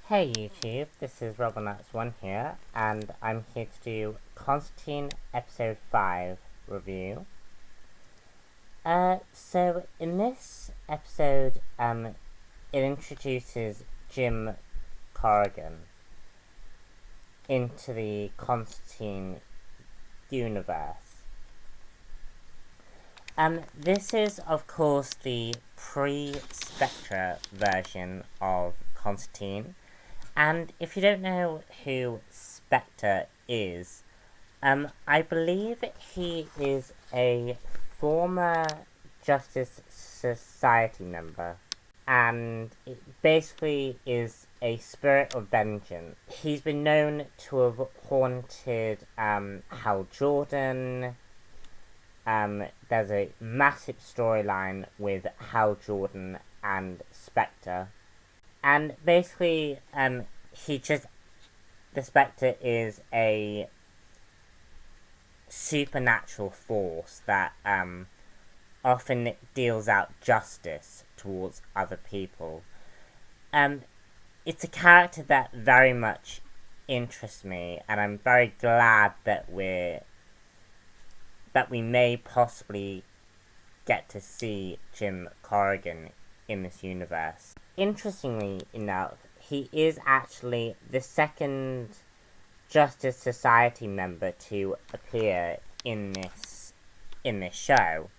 Hey YouTube, this is Robinux1 here, and I'm here to do Constantine Episode 5 review. So in this episode, it introduces Jim Corrigan into the Constantine universe. This is, of course, the pre-Spectre version of Constantine. And if you don't know who Spectre is, I believe he is a former Justice Society member. And it basically is a spirit of vengeance. He's been known to have haunted Hal Jordan. There's a massive storyline with Hal Jordan and Spectre. And basically, the Spectre is a supernatural force that often deals out justice towards other people. It's a character that very much interests me, and I'm very glad that we may possibly get to see Jim Corrigan in this universe. Interestingly enough, he is actually the second Justice Society member to appear in this show.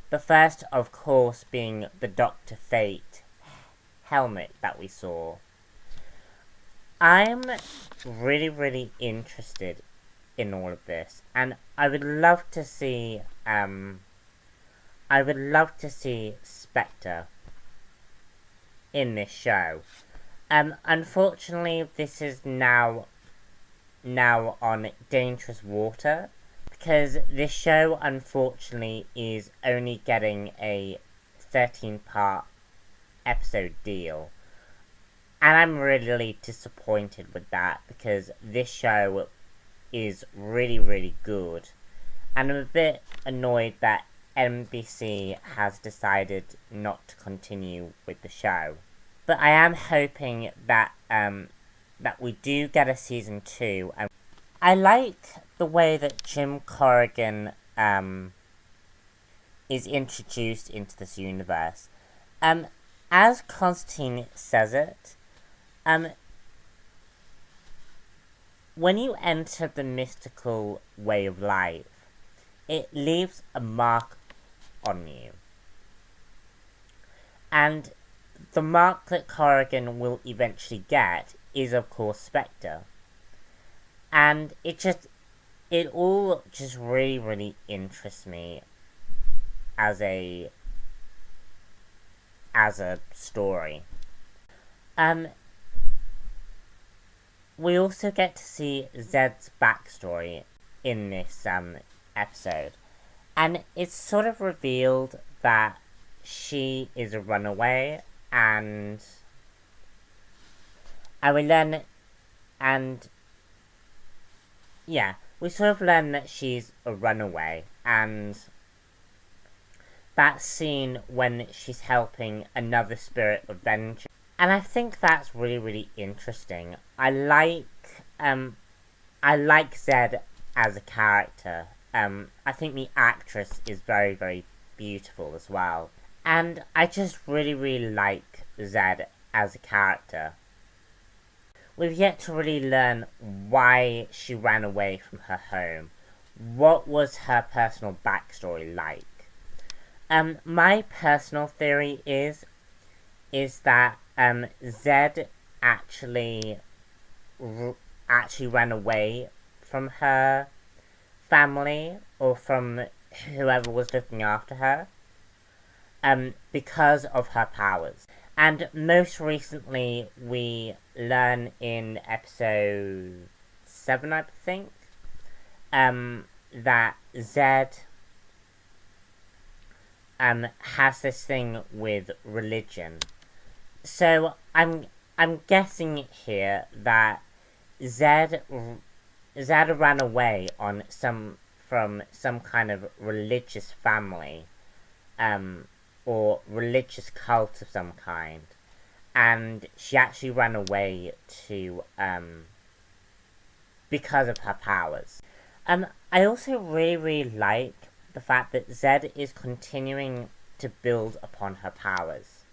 The first, of course, being the Dr. Fate helmet that we saw. I'm really interested in all of this, and I would love to see Spectre in this show. Unfortunately, this is now on dangerous water, because this show, unfortunately, is only getting a 13-part episode deal. And I'm really disappointed with that, because this show is really good. And I'm a bit annoyed that NBC has decided not to continue with the show. But I am hoping that that we do get a season 2. And I like the way that Jim Corrigan is introduced into this universe. As Constantine says it, when you enter the mystical way of life, it leaves a mark on you. And the mark that Corrigan will eventually get is, of course, Spectre. And it all just really interests me as a story. We also get to see Zed's backstory in this episode. And it's sort of revealed that she is a runaway, and we sort of learn that she's a runaway, and that's seen when she's helping another spirit of vengeance. And I think that's really interesting. I like Zed as a character. I think the actress is very beautiful as well. And I just really like Zed as a character. We've yet to really learn why she ran away from her home. What was her personal backstory like? My personal theory is that Zed actually ran away from her family, or from whoever was looking after her, because of her powers. And most recently, we learn in episode 7, I think, that Zed has this thing with religion. So I'm guessing here that Zed ran away from some kind of religious family, or religious cult of some kind, and she actually ran away to, because of her powers. I also really like the fact that Zed is continuing to build upon her powers.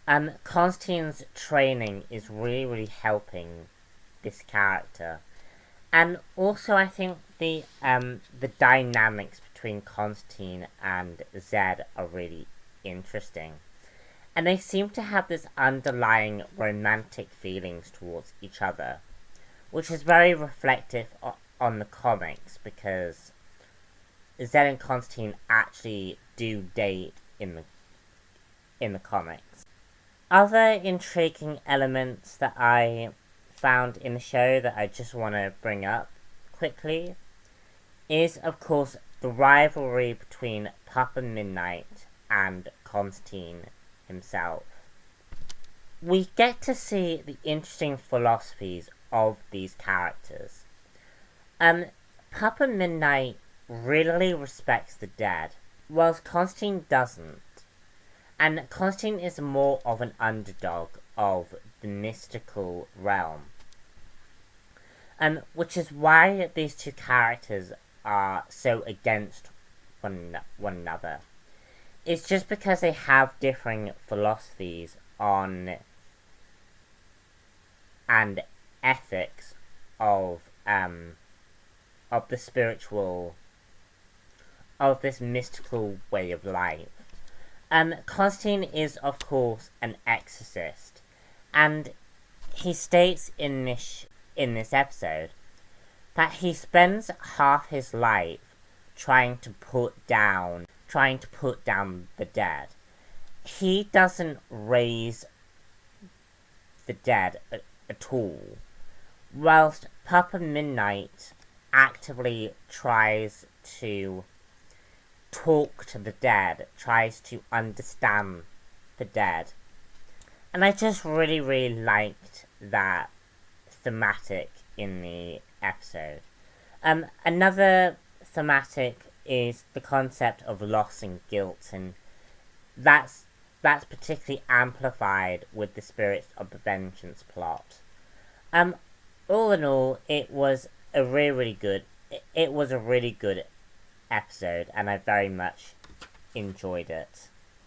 Constantine's training is really helping this character. And also I think the dynamics between Constantine and Zed are really interesting. And they seem to have this underlying romantic feelings towards each other, which is very reflective on the comics, because Zed and Constantine actually do date in the comics. Other intriguing elements that I found in the show that I just want to bring up quickly is, of course, the rivalry between Papa Midnite and Constantine himself. We get to see the interesting philosophies of these characters. Papa Midnite really respects the dead, whilst Constantine doesn't. And Constantine is more of an underdog of the mystical realm. Which is why these two characters are so against one another. It's just because they have differing philosophies on and ethics of the spiritual, of this mystical way of life. Constantine is, of course, an exorcist, and he states in this episode that he spends half his life trying to put down the dead. He doesn't raise the dead at all, whilst Papa Midnite actively tries to talk to the dead, tries to understand the dead. And I just really liked that thematic in the episode. Another thematic is the concept of loss and guilt, and that's particularly amplified with the Spirits of the Vengeance plot. All in all, it was a really good episode, and I very much enjoyed it.